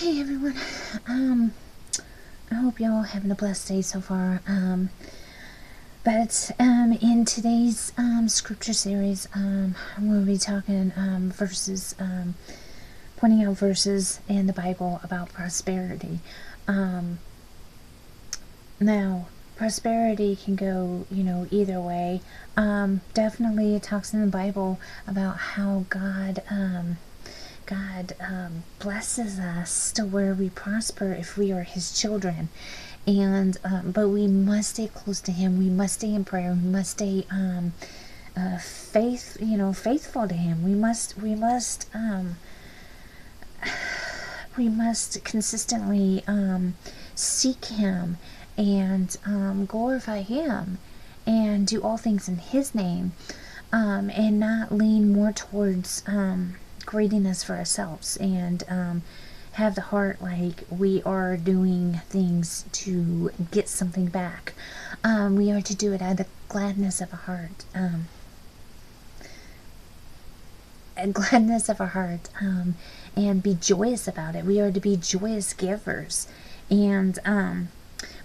Hey everyone. Um, I hope y'all having a blessed day so far. But in today's scripture series, I'm going to be talking verses, pointing out verses in the Bible about prosperity. Now, prosperity can go, either way. Definitely, it talks in the Bible about how God blesses us to where we prosper if we are His children, and but we must stay close to Him. We must stay in prayer. We must stay faithful to Him. We must consistently seek Him and glorify Him and do all things in His name, and not lean more towards greediness for ourselves, and have the heart like we are doing things to get something back. We are to do it out of the gladness of a heart. And be joyous about it. We are to be joyous givers. And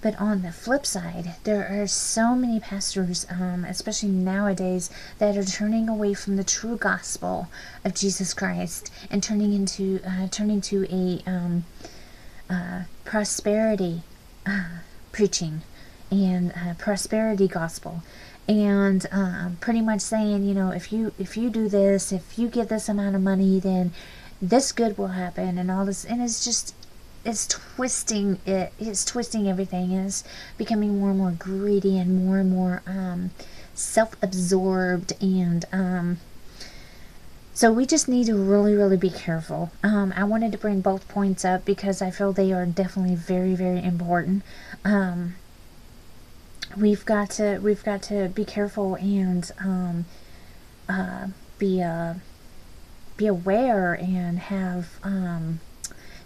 but on the flip side, there are so many pastors, especially nowadays, that are turning away from the true gospel of Jesus Christ and turning to a prosperity preaching and prosperity gospel, and pretty much saying, if you do this, if you give this amount of money, then this good will happen, and all this. And it's twisting everything, and it's becoming more and more greedy and more self-absorbed, and so we just need to really be careful. I wanted to bring both points up because I feel they are definitely very important. We've got to be careful and be aware and have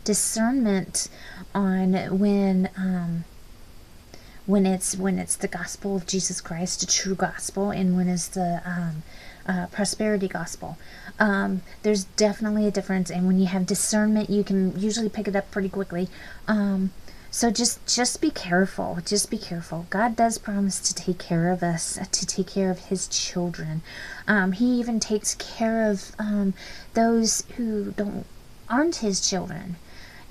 discernment on when it's the gospel of Jesus Christ, the true gospel, and when it's the prosperity gospel. There's definitely a difference, and when you have discernment, you can usually pick it up pretty quickly. So just be careful. Just be careful. God does promise to take care of us, to take care of His children. He even takes care of those who aren't His children.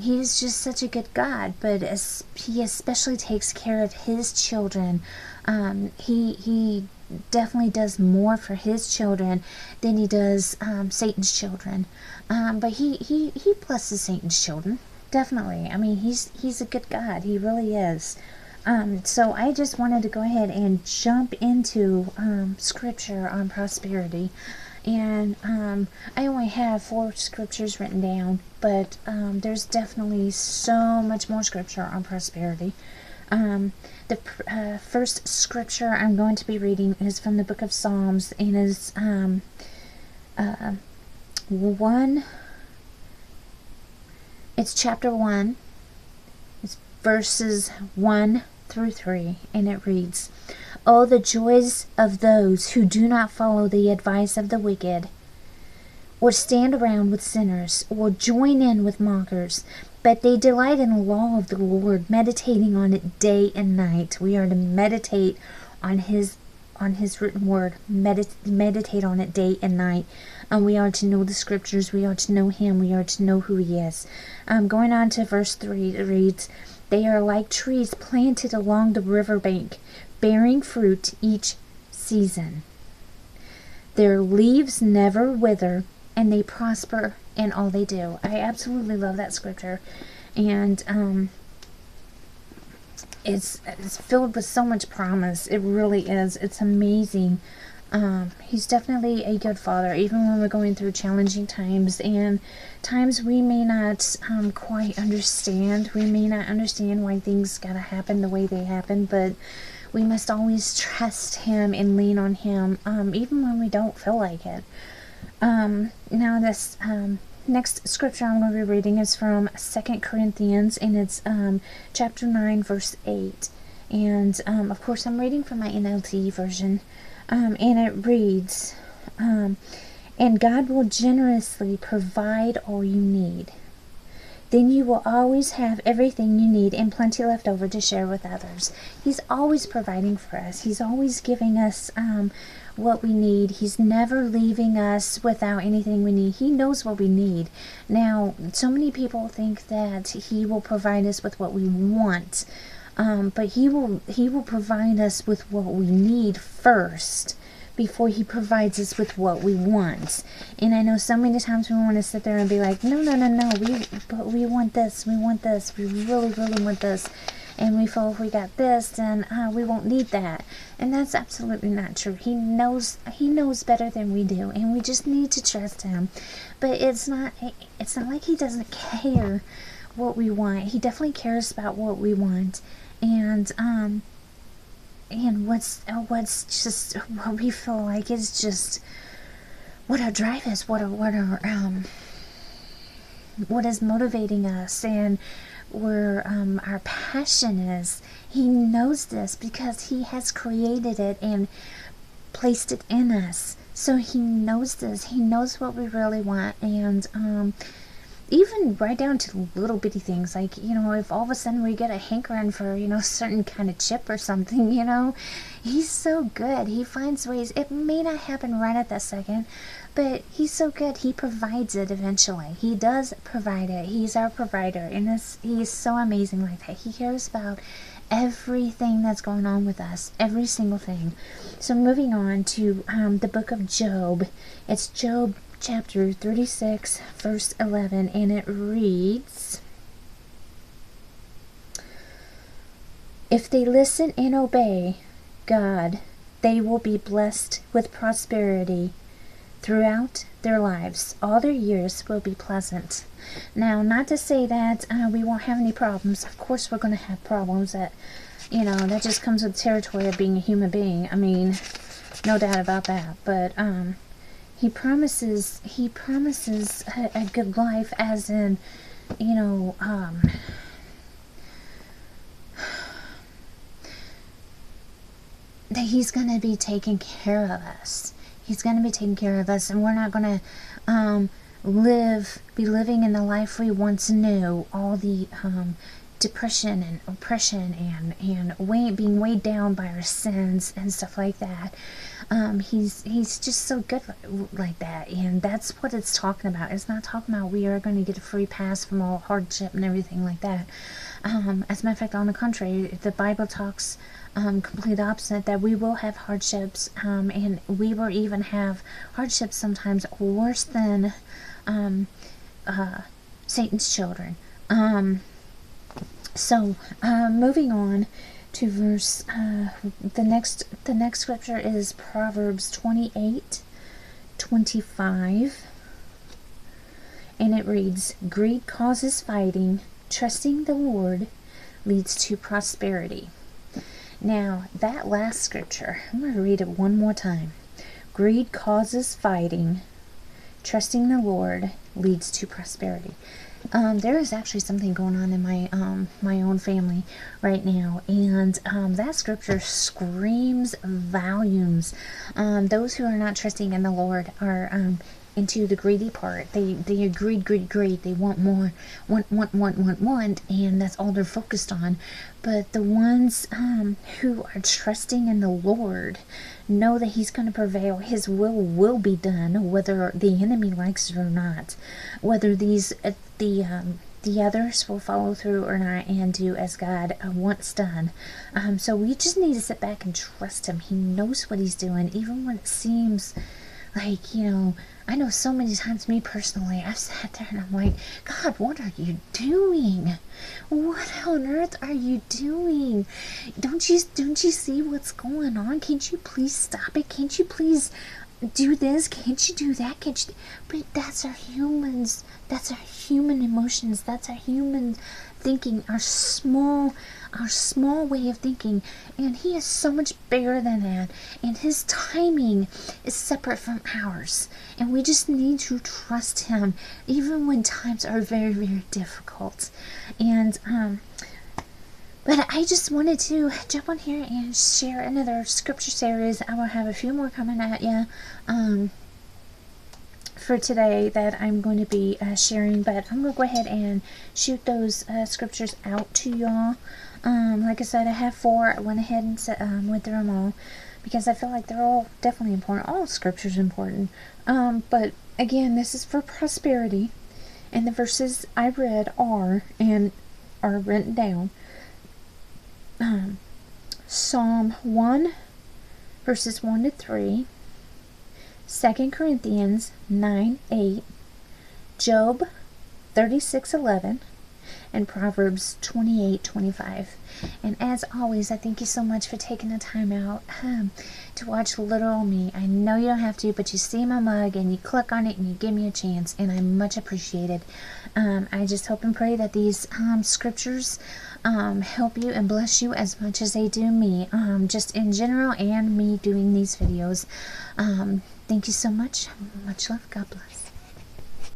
He's just such a good God, but He especially takes care of His children. He definitely does more for His children than He does Satan's children. But he blesses Satan's children. Definitely. I mean, he's a good God. He really is. So I just wanted to go ahead and jump into scripture on prosperity. And I only have 4 scriptures written down, but there's definitely so much more scripture on prosperity. The first scripture I'm going to be reading is from the book of Psalms, and is 1. It's chapter 1. It's verses 1 through 3, and it reads, "Oh, the joys of those who do not follow the advice of the wicked, or stand around with sinners, or join in with mockers, but they delight in the law of the Lord, meditating on it day and night." We are to meditate on His written word, meditate on it day and night. We are to know the scriptures, we are to know Him, we are to know who He is. Going on to verse 3, it reads, "They are like trees planted along the riverbank, bearing fruit each season. Their leaves never wither, and they prosper in all they do." I absolutely love that scripture, and it's filled with so much promise. It really is. It's amazing. He's definitely a good father, even when we're going through challenging times, and times we may not quite understand. We may not understand why things gotta happen the way they happen, but we must always trust Him and lean on Him, even when we don't feel like it. Now this next scripture I'm going to be reading is from 2 Corinthians, and it's chapter 9, verse 8. And of course I'm reading from my NLT version, and it reads, "And God will generously provide all you need. then you will always have everything you need and plenty left over to share with others. He's always providing for us. He's always giving us what we need. He's never leaving us without anything we need. He knows what we need. Now, so many people think that he will provide us with what we want, but he will provide us with what we need first, before he provides us with what we want. And I know so many times we want to sit there and be like, no, we want this, we really, really want this. And we feel if we got this, then we won't need that. And that's absolutely not true. He knows better than we do, and we just need to trust him. But it's not like he doesn't care what we want. He definitely cares about what we want. And what's just what we feel like is just what our drive is, what is motivating us, and where our passion is. He knows this because he has created it and placed it in us. So he knows this. He knows what we really want, and even right down to little bitty things, like, if all of a sudden we get a hankering for, certain kind of chip or something, he's so good. He finds ways. It may not happen right at that second, but he's so good. He provides it eventually. He does provide it. He's our provider, and he's so amazing like that. He cares about everything that's going on with us, every single thing. So moving on to the book of Job. It's Job chapter 36, verse 11, and it reads, "If they listen and obey God, they will be blessed with prosperity throughout their lives. All their years will be pleasant." Now, not to say that we won't have any problems. Of course we're going to have problems. That just comes with the territory of being a human being. I mean, no doubt about that. But He promises a good life, as in, that he's going to be taking care of us. He's going to be taking care of us, and we're not going to be living in the life we once knew. All the depression and oppression and being weighed down by our sins and stuff like that. He's just so good like that, and that's what it's talking about. It's not talking about we are going to get a free pass from all hardship and everything like that. As a matter of fact, on the contrary, the Bible talks complete opposite, that we will have hardships, and we will even have hardships sometimes worse than Satan's children. So moving on to verse, the next scripture is Proverbs 28:25, and it reads, "Greed causes fighting, trusting the Lord leads to prosperity." Now, that last scripture, I'm going to read it one more time. Greed causes fighting, trusting the Lord leads to prosperity. There is actually something going on in my own family right now, and that scripture screams volumes. Those who are not trusting in the Lord are into the greedy part. They greed. They want more, want, and that's all they're focused on. But the ones who are trusting in the Lord know that He's going to prevail. His will be done, whether the enemy likes it or not. Whether the others will follow through or not and do as God wants done. So we just need to sit back and trust Him. He knows what He's doing, even when it seems like, I know so many times, me personally, I've sat there and I'm like, God, what are you doing? What on earth are you doing? Don't you see what's going on? Can't you please stop it? Can't you please do this? Can't you do that? But that's our humans. That's our human emotions. That's our human thinking, our small way of thinking. And He is so much bigger than that. And His timing is separate from ours. And we just need to trust Him, even when times are very, very difficult. And but I just wanted to jump on here and share another scripture series. I will have a few more coming at you for today that I'm going to be sharing, but I'm going to go ahead and shoot those scriptures out to y'all. Like I said, I have 4. I went ahead and went through them all because I feel like they're all definitely important. All scriptures are important. But again, this is for prosperity, and the verses I read are written down. Psalm 1, verses 1 to 3, 2 Corinthians 9:8, Job 36:11, and Proverbs 28:25. And as always, I thank you so much for taking the time out to watch Little Old Me. I know you don't have to, but you see my mug and you click on it and you give me a chance, and I much appreciate it. I just hope and pray that these scriptures help you and bless you as much as they do me, just in general, and me doing these videos. Thank you so much. Much love. God bless.